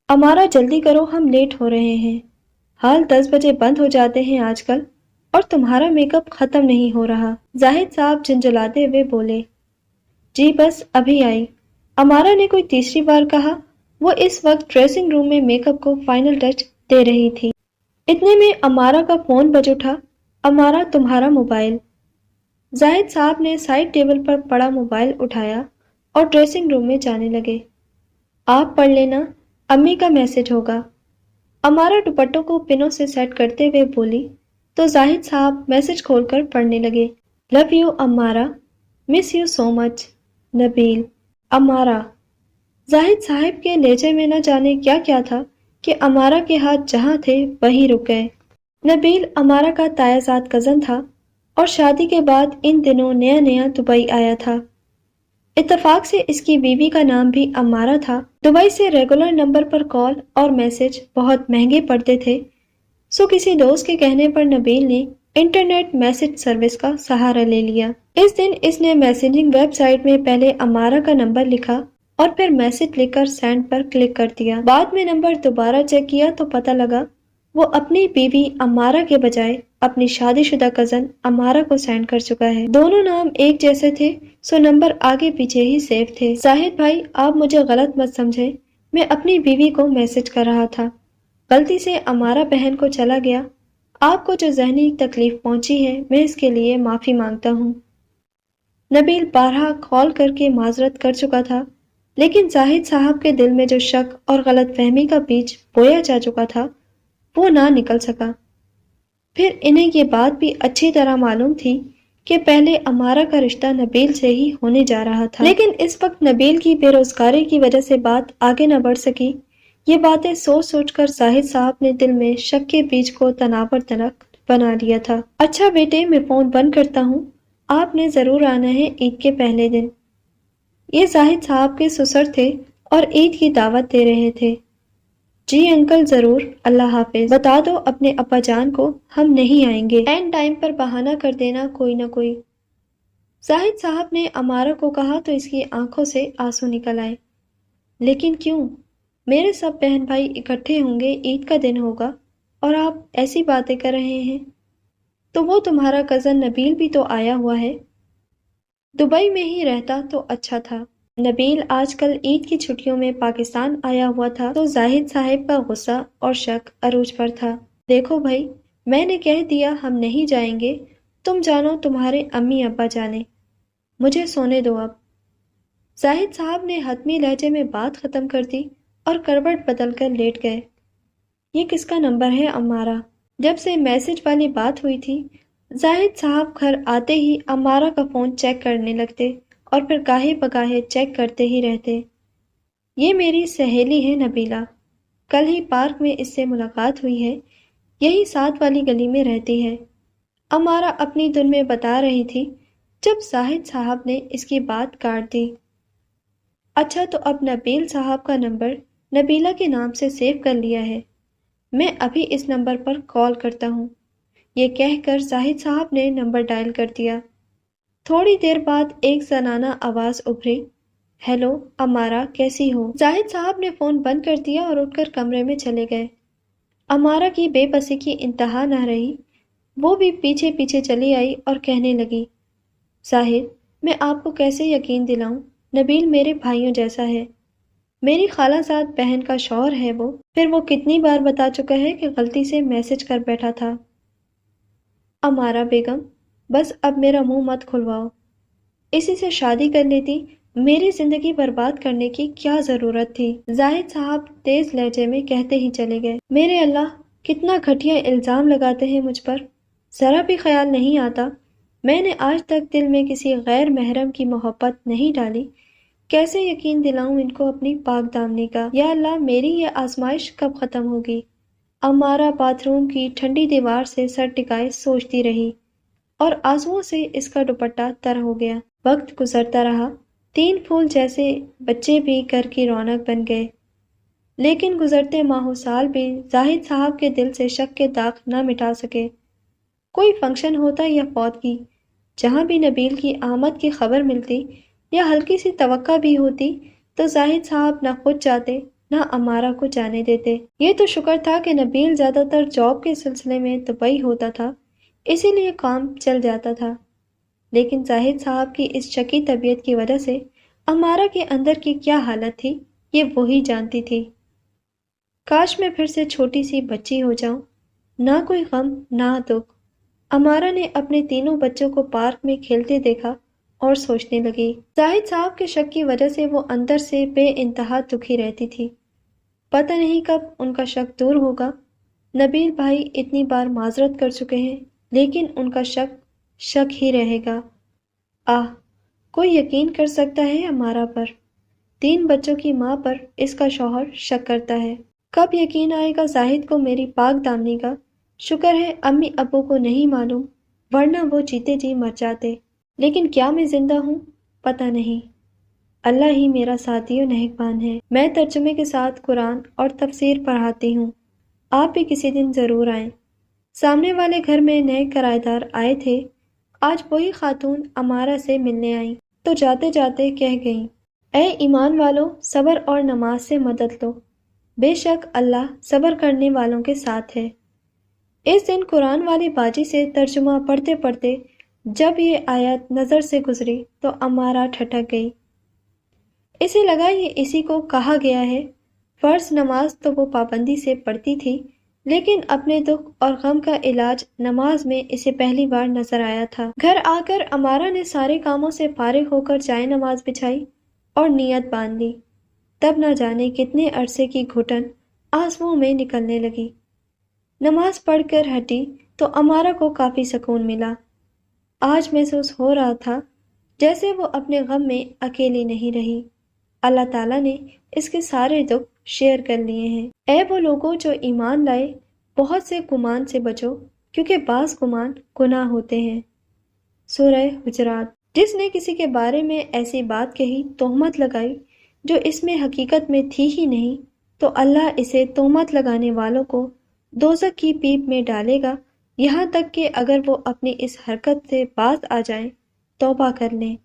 امارا جلدی کرو، ہم لیٹ ہو رہے ہیں۔ حال 10 بجے بند ہو جاتے ہیں آج کل، اور تمہارا میک اپ ختم نہیں ہو رہا۔ زاہد صاحب جھنجھلاتے ہوئے بولے۔ جی بس ابھی آئی، امارا نے کوئی تیسری بار کہا۔ وہ اس وقت ڈریسنگ روم میں میک اپ کو فائنل ٹچ دے رہی تھی۔ اتنے میں امارا کا فون بج اٹھا۔ امارا تمہارا موبائل۔ زاہد صاحب نے سائڈ ٹیبل پر پڑا موبائل اٹھایا اور ڈریسنگ روم میں جانے لگے۔ آپ پڑھ لینا، امی کا میسج ہوگا۔ امارا دوپٹوں کو پنوں سے سیٹ کرتے ہوئے بولی تو زاہد صاحب میسج کھول کر پڑھنے لگے۔ Love you امارا، miss you so مچ، نبیل۔ امارا۔ زاہد صاحب کے لہجے میں نہ جانے کیا کیا تھا کہ امارا کے ہاتھ جہاں تھے وہیں رک گئے۔ نبیل امارا کا تایا زاد کزن تھا اور شادی کے بعد ان دنوں نیا نیا دبئی آیا تھا۔ اتفاق سے اس کی بیوی کا نام بھی امارا تھا۔ دبئی سے ریگولر نمبر پر کال اور میسج بہت مہنگے پڑتے تھے، سو کسی دوست کے کہنے پر نبیل نے انٹرنیٹ میسج سروس کا سہارا لے لیا۔ اس دن اس نے میسجنگ ویب سائٹ میں پہلے امارا کا نمبر لکھا اور پھر میسج لکھ کر سینڈ پر کلک کر دیا۔ بعد میں نمبر دوبارہ چیک کیا تو پتہ لگا وہ اپنی بیوی امارا کے بجائے اپنی شادی شدہ کزن امارا کو سینڈ کر چکا ہے۔ دونوں نام ایک جیسے تھے، سو نمبر آگے پیچھے ہی سیو تھے۔ زاہد بھائی آپ مجھے غلط مت سمجھیں، میں اپنی بیوی کو میسج کر رہا تھا، غلطی سے امارا بہن کو چلا گیا۔ آپ کو جو ذہنی تکلیف پہنچی ہے میں اس کے لیے معافی مانگتا ہوں۔ نبیل بارہا کال کر کے معذرت کر چکا تھا، لیکن زاہد صاحب کے دل میں جو شک اور غلط فہمی کا بیج بویا جا چکا تھا وہ نہ نکل سکا۔ پھر انہیں یہ بات بھی اچھی طرح معلوم تھی کہ پہلے امارا کا رشتہ نبیل سے ہی ہونے جا رہا تھا، لیکن اس وقت نبیل کی بے روزگاری کی وجہ سے بات آگے نہ بڑھ سکی۔ یہ باتیں سوچ سوچ کر زاہد صاحب نے دل میں شک کے بیج کو تناور تنک بنا لیا تھا۔ اچھا بیٹے میں فون بند کرتا ہوں، آپ نے ضرور آنا ہے عید کے پہلے دن۔ یہ زاہد صاحب کے سسر تھے اور عید کی دعوت دے رہے تھے۔ جی انکل ضرور، اللہ حافظ۔ بتا دو اپنے ابا جان کو ہم نہیں آئیں گے، اینڈ ٹائم پر بہانہ کر دینا کوئی نہ کوئی۔ زاہد صاحب نے امارا کو کہا تو اس کی آنکھوں سے آنسو نکل آئے۔ لیکن کیوں؟ میرے سب بہن بھائی اکٹھے ہوں گے، عید کا دن ہوگا اور آپ ایسی باتیں کر رہے ہیں۔ تو وہ تمہارا کزن نبیل بھی تو آیا ہوا ہے، دبئی میں ہی رہتا تو اچھا تھا۔ نبیل آج کل عید کی چھٹیوں میں پاکستان آیا ہوا تھا تو زاہد صاحب کا غصہ اور شک عروج پر تھا۔ دیکھو بھائی، میں نے کہہ دیا ہم نہیں جائیں گے، تم جانو تمہارے امی ابا جانے، مجھے سونے دو اب۔ زاہد صاحب نے حتمی لہجے میں بات ختم کر دی اور کروٹ بدل کر لیٹ گئے۔ یہ کس کا نمبر ہے امارا؟ جب سے میسج والی بات ہوئی تھی زاہد صاحب گھر آتے ہی امارا کا فون چیک کرنے لگتے اور پھر گاہے بگاہے چیک کرتے ہی رہتے۔ یہ میری سہیلی ہے نبیلہ، کل ہی پارک میں اس سے ملاقات ہوئی ہے، یہی ساتھ والی گلی میں رہتی ہے، امارا اپنی دھن میں بتا رہی تھی جب زاہد صاحب نے اس کی بات کاٹ دی۔ اچھا تو اب نبیل صاحب کا نمبر نبیلہ کے نام سے سیو کر لیا ہے، میں ابھی اس نمبر پر کال کرتا ہوں۔ یہ کہہ کر زاہد صاحب نے نمبر ڈائل کر دیا۔ تھوڑی دیر بعد ایک زنانہ آواز ابھری، ہیلو امارا کیسی ہو؟ زاہد صاحب نے فون بند کر دیا اور اٹھ کر کمرے میں چلے گئے۔ امارا کی بے بسی کی انتہا نہ رہی، وہ بھی پیچھے پیچھے چلی آئی اور کہنے لگی، زاہد میں آپ کو کیسے یقین دلاؤں، نبیل میرے بھائیوں جیسا ہے، میری خالہ زاد بہن کا شوہر ہے وہ، پھر وہ کتنی بار بتا چکا ہے کہ غلطی سے میسج کر بیٹھا تھا۔ امارا بیگم بس اب میرا منہ مت کھلواؤ، اسی سے شادی کر لیتی، میری زندگی برباد کرنے کی کیا ضرورت تھی؟ زاہد صاحب تیز لہجے میں کہتے ہی چلے گئے، میرے اللہ کتنا گھٹیا الزام لگاتے ہیں مجھ پر، ذرا بھی خیال نہیں آتا میں نے آج تک دل میں کسی غیر محرم کی محبت نہیں ڈالی، کیسے یقین دلاؤں ان کو اپنی پاک دامنی کا؟ یا اللہ میری یہ آزمائش کب ختم ہوگی؟ امارا باتھ روم کی ٹھنڈی دیوار سے سر ٹکائے سوچتی رہی اور آنسوؤں سے اس کا دوپٹہ تر ہو گیا۔ وقت گزرتا رہا، 3 پھول جیسے بچے بھی گھر کی رونق بن گئے، لیکن گزرتے ماہ و سال بھی زاہد صاحب کے دل سے شک کے داغ نہ مٹا سکے۔ کوئی فنکشن ہوتا یا فوتگی، جہاں بھی نبیل کی آمد کی خبر ملتی یا ہلکی سی توقع بھی ہوتی تو زاہد صاحب نہ خود جاتے نہ امارہ کو جانے دیتے۔ یہ تو شکر تھا کہ نبیل زیادہ تر جاب کے سلسلے میں دبئی ہوتا تھا، اسی لیے کام چل جاتا تھا، لیکن زاہد صاحب کی اس شکی طبیعت کی وجہ سے امارہ کے اندر کی کیا حالت تھی یہ وہی جانتی تھی۔ کاش میں پھر سے چھوٹی سی بچی ہو جاؤں، نہ کوئی غم نہ دکھ۔ امارہ نے اپنے تینوں بچوں کو پارک میں کھیلتے دیکھا اور سوچنے لگی۔ زاہد صاحب کے شک کی وجہ سے وہ اندر سے بے انتہا دکھی رہتی تھی۔ پتہ نہیں کب ان کا شک دور ہوگا۔ نبیل بھائی اتنی بار معذرت کر چکے ہیں، لیکن ان کا شک ہی رہے گا۔ کوئی یقین کر سکتا ہے امارہ پر؟ 3 بچوں کی ماں پر اس کا شوہر شک کرتا ہے۔ کب یقین آئے گا زاہد کو میری پاک دامنی کا؟ شکر ہے امی ابو کو نہیں معلوم، ورنہ وہ جیتے جی مر جاتے۔ لیکن کیا میں زندہ ہوں؟ پتہ نہیں۔ اللہ ہی میرا ساتھی و نگہبان ہے۔ میں ترجمے کے ساتھ قرآن اور تفسیر پڑھاتی ہوں، آپ بھی کسی دن ضرور آئیں۔ سامنے والے گھر میں نئے کرایہ دار آئے تھے، آج وہی خاتون امارہ سے ملنے آئیں تو جاتے جاتے کہہ گئیں، اے ایمان والو، صبر اور نماز سے مدد لو، بے شک اللہ صبر کرنے والوں کے ساتھ ہے۔ اس دن قرآن والی باجی سے ترجمہ پڑھتے پڑھتے جب یہ آیت نظر سے گزری تو امارہ ٹھٹک گئی۔ اسے لگا یہ اسی کو کہا گیا ہے۔ فرض نماز تو وہ پابندی سے پڑھتی تھی، لیکن اپنے دکھ اور غم کا علاج نماز میں اسے پہلی بار نظر آیا تھا۔ گھر آ کر امارہ نے سارے کاموں سے فارغ ہو کر جائے نماز بچھائی اور نیت باندھ لی، تب نہ جانے کتنے عرصے کی گھٹن آنسوؤں میں نکلنے لگی۔ نماز پڑھ کر ہٹی تو امارہ کو کافی سکون ملا۔ آج محسوس ہو رہا تھا جیسے وہ اپنے غم میں اکیلی نہیں رہی، اللہ تعالیٰ نے اس کے سارے دکھ شیئر کر لیے ہیں۔ اے وہ لوگوں جو ایمان لائے، بہت سے گمان سے بچو، کیونکہ بعض گمان گناہ ہوتے ہیں۔ سورہ حجرات۔ جس نے کسی کے بارے میں ایسی بات کہی، تہمت لگائی جو اس میں حقیقت میں تھی ہی نہیں، تو اللہ اسے تہمت لگانے والوں کو دوزخ کی پیپ میں ڈالے گا، یہاں تک کہ اگر وہ اپنی اس حرکت سے باز آ جائیں، توبہ کر لیں